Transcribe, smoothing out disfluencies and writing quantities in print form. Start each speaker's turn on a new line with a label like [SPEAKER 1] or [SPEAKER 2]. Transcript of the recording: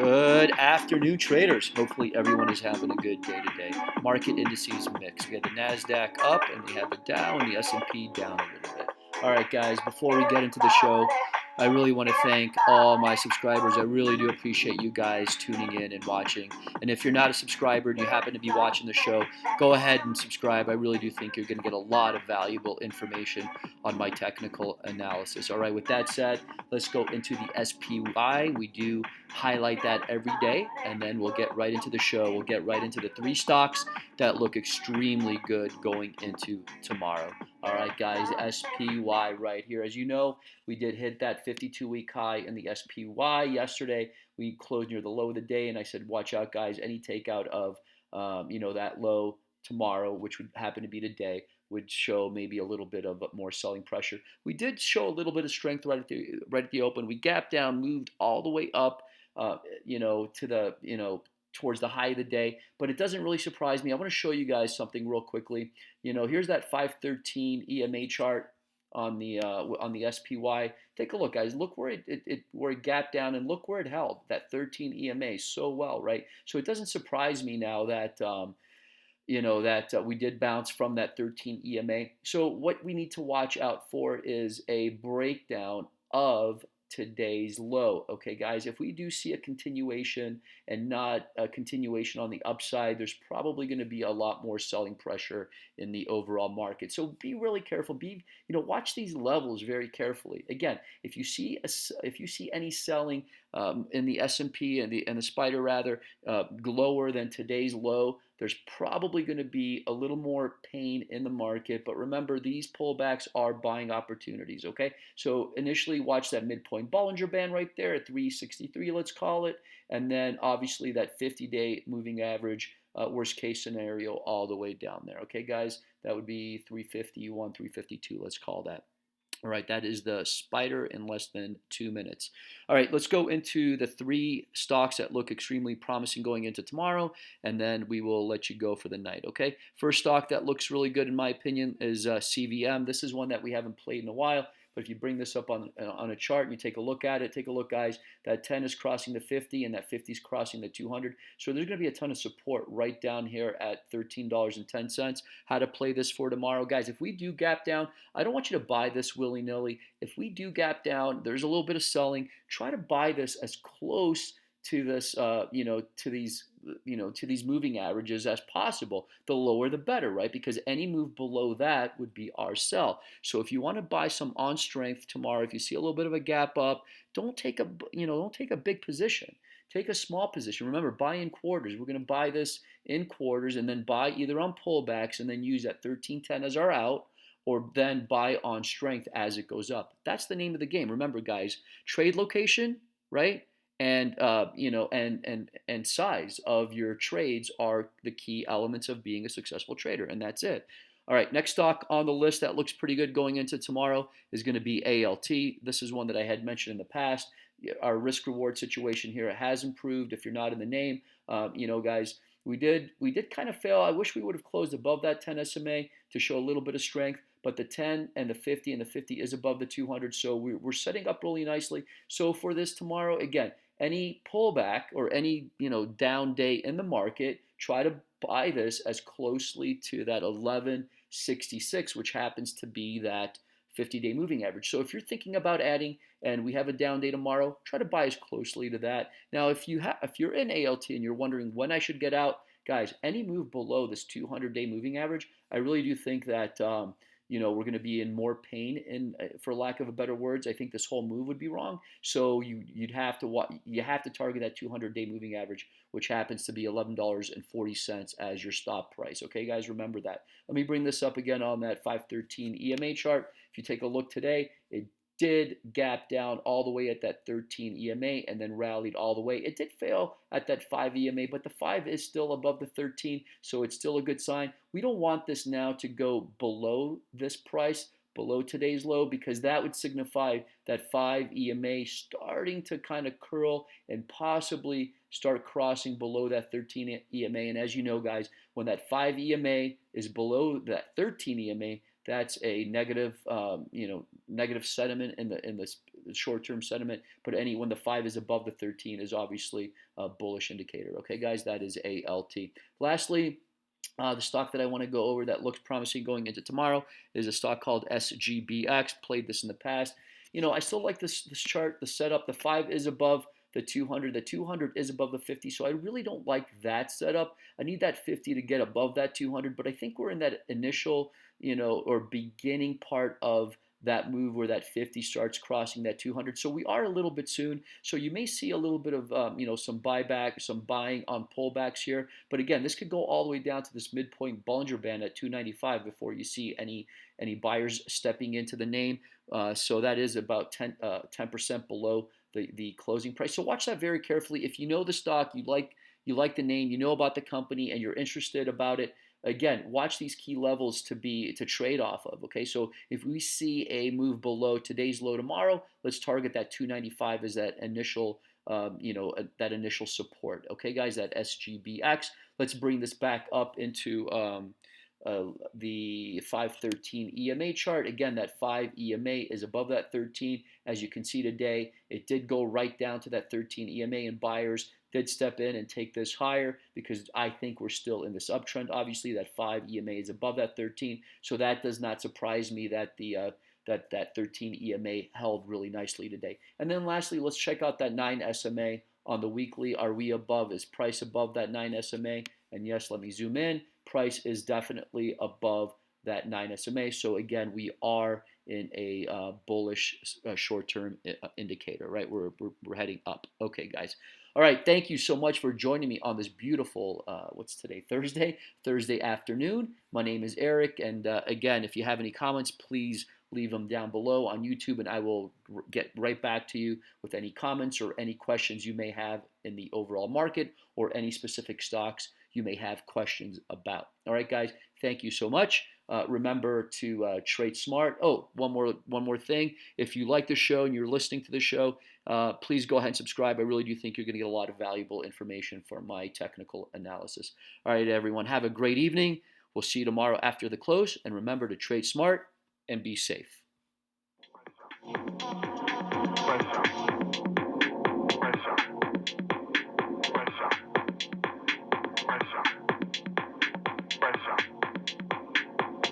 [SPEAKER 1] Good afternoon, traders. Hopefully, everyone is having a good day today. Market indices mixed. We had the Nasdaq up, and we had the Dow and the S&P down a little bit. All right, guys. Before we get into the show, I really want to thank all my subscribers. I really do appreciate you guys tuning in and watching. And if you're not a subscriber and you happen to be watching the show, go ahead and subscribe. I really do think you're going to get a lot of valuable information on my technical analysis. All right. With that said, let's go into the SPY. We do highlight that every day, and then we'll get right into the show. We'll get right into the three stocks that look extremely good going into tomorrow. All right, guys, SPY right here. As you know, we did hit that 52-week high in the SPY yesterday. We closed near the low of the day, and I said, watch out, guys. Any takeout of that low tomorrow, which would happen to be today, would show maybe a little bit of more selling pressure. We did show a little bit of strength right at the open. We gapped down, moved all the way up, to the towards the high of the day. But it doesn't really surprise me. I want to show you guys something real quickly. Here's that 513 EMA chart on the SPY. Take a look, guys. Look where it gapped down, and look where it held that 13 EMA so well, right? So it doesn't surprise me now that we did bounce from that 13 EMA. So what we need to watch out for is a breakdown of today's low. Okay, guys, if we do see a continuation and not a continuation on the upside, there's probably going to be a lot more selling pressure in the overall market. So be really careful. Watch these levels very carefully. Again, if you see any selling in the S&P and the spider rather lower than today's low, there's probably going to be a little more pain in the market. But remember, these pullbacks are buying opportunities, okay? So initially watch that midpoint Bollinger Band right there at 363, let's call it. And then obviously that 50-day moving average, worst case scenario, all the way down there. Okay, guys? That would be 351, 352, let's call that. All right, that is the spider in less than 2 minutes. All right, let's go into the three stocks that look extremely promising going into tomorrow, and then we will let you go for the night, okay? First stock that looks really good, in my opinion, is CVM. This is one that we haven't played in a while. But if you bring this up on a chart and you take a look at it, take a look, guys, that 10 is crossing the 50 and that 50 is crossing the 200. So there's going to be a ton of support right down here at $13.10. How to play this for tomorrow, guys? If we do gap down, I don't want you to buy this willy-nilly. If we do gap down, there's a little bit of selling. Try to buy this as close to this, to these moving averages as possible. The lower, the better, right? Because any move below that would be our sell. So if you want to buy some on strength tomorrow, if you see a little bit of a gap up, don't take a big position. Take a small position. Remember, buy in quarters. We're going to buy this in quarters and then buy either on pullbacks and then use that 13.10 as our out, or then buy on strength as it goes up. That's the name of the game. Remember, guys, trade location, right? And and size of your trades are the key elements of being a successful trader, and that's it. All right, next stock on the list that looks pretty good going into tomorrow is going to be ALT. This is one that I had mentioned in the past. Our risk reward situation here has improved. If you're not in the name, guys, we did kind of fail. I wish we would have closed above that 10 SMA to show a little bit of strength, but the 10 and the 50 is above the 200, so we're setting up really nicely. So for this tomorrow, again, any pullback or any down day in the market, try to buy this as closely to that 1166, which happens to be that 50-day moving average. So if you're thinking about adding and we have a down day tomorrow, try to buy as closely to that. Now, if you're in ALT and you're wondering when I should get out, guys, any move below this 200-day moving average, I really do think that we're going to be in more pain, for lack of a better words. I think this whole move would be wrong. So you have to target that 200-day moving average, which happens to be $11.40 as your stop price. Okay, guys, remember that. Let me bring this up again on that 513 EMA chart. If you take a look today, it did gap down all the way at that 13 EMA and then rallied all the way. It did fail at that 5 EMA, but the 5 is still above the 13, so it's still a good sign. We don't want this now to go below this price, below today's low, because that would signify that 5 EMA starting to kind of curl and possibly start crossing below that 13 EMA. And as you know, guys, when that 5 EMA is below that 13 EMA, that's a negative, negative sentiment in the short-term sentiment, but when the 5 is above the 13 is obviously a bullish indicator. Okay, guys, that is ALT. Lastly, the stock that I want to go over that looks promising going into tomorrow is a stock called SGBX. Played this in the past. I still like this chart, the setup. The 5 is above the 200. The 200 is above the 50. So I really don't like that setup. I need that 50 to get above that 200. But I think we're in that initial, or beginning part of that move where that 50 starts crossing that 200. So we are a little bit soon. So you may see a little bit of, some buyback, some buying on pullbacks here. But again, this could go all the way down to this midpoint Bollinger Band at 295 before you see any buyers stepping into the name. So that is about 10% below the closing price. So watch that very carefully. If you know the stock, you like the name, you know about the company, and you're interested about it, again, watch these key levels to trade off of. Okay, so if we see a move below today's low tomorrow, let's target that 295 as that initial that initial support. Okay, guys, that SGBX. Let's bring this back up into the 513 EMA chart. Again, that 5 EMA is above that 13. As you can see today, it did go right down to that 13 EMA, and buyers did step in and take this higher because I think we're still in this uptrend. Obviously, that 5 EMA is above that 13, so that does not surprise me that that 13 EMA held really nicely today. And then lastly, let's check out that 9 SMA on the weekly. Are we above? Is price above that 9 SMA? And yes, let me zoom in. Price is definitely above that 9 SMA. So again, we are in a bullish short-term indicator, right? We're heading up. Okay, guys. All right, thank you so much for joining me on this beautiful, what's today, Thursday afternoon. My name is Eric, and again, if you have any comments, please leave them down below on YouTube, and I will get right back to you with any comments or any questions you may have in the overall market or any specific stocks you may have questions about. All right, guys, thank you so much. Remember to trade smart. Oh, one more thing. If you like the show and you're listening to the show, please go ahead and subscribe. I really do think you're going to get a lot of valuable information from my technical analysis. All right, everyone, have a great evening. We'll see you tomorrow after the close. And remember to trade smart and be safe.